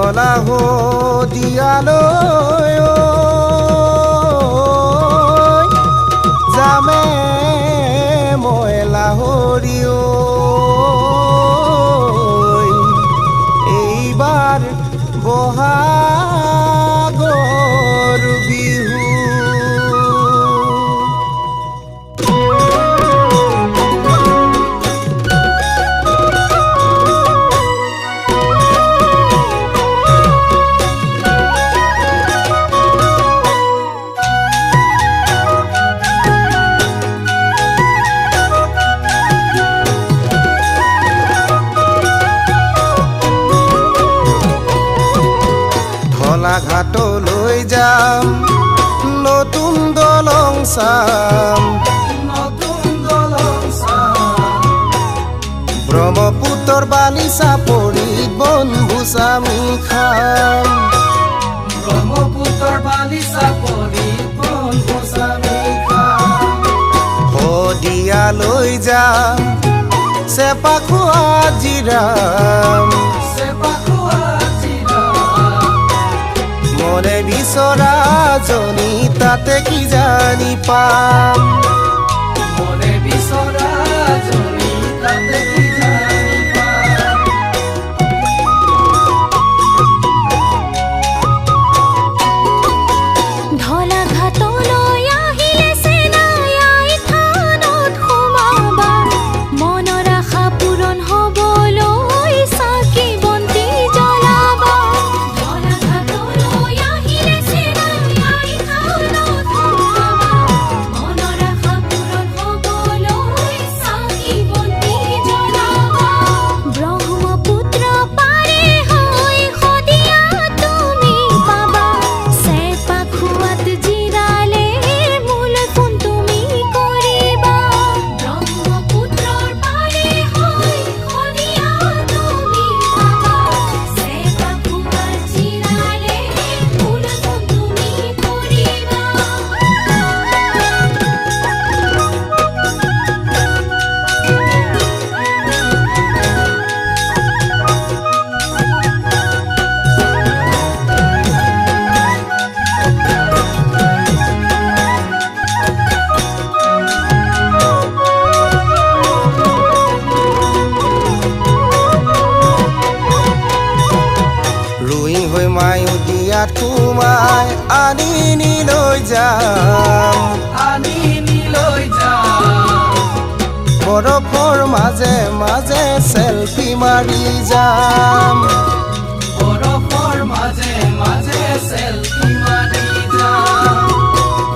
ঢলা শদিয়ালৈ যামে মই লাহৰি এইবাৰ বহাগৰ বিহু ঘাটলৈ যাম নতুন দলং চাম ব্ৰহ্মপুত্ৰৰ বালিচা পৰি বনভোজ আমি খাম শদিয়ালৈ যাম চেপা খোৱা জিৰাম মনে বিচৰা জনী তাতে কি জানি পাম মনে বিচৰা জনী তাতে কি জানি পাম ঢলা ঘাটলৈ আহিলে চেনাই আই থানত সোমাবা মনৰ আশা পূৰণ হ'বলৈ চাকি বন্তি জ্বলাবা মায়ুদিয়াত সোমাই আনিনিলৈ যাম বৰফৰ মাজে মাজে চেলফি মাৰি যাম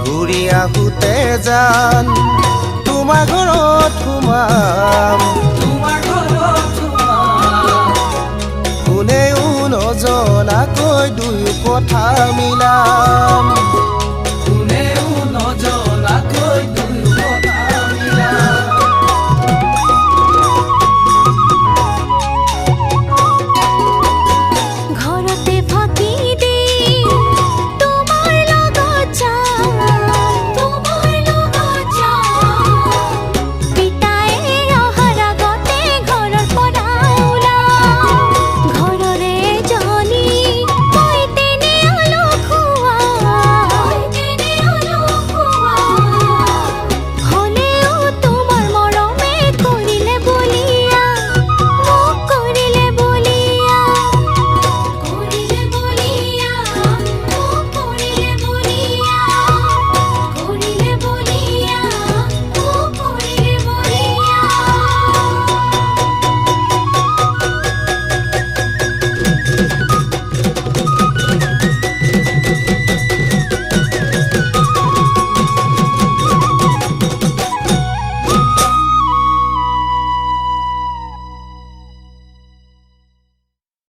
ঘূৰি আহোঁতে যান তোমাৰ ঘৰত সোমাম কোনেও নজনাকৈ দুয়ো কথা মিলাম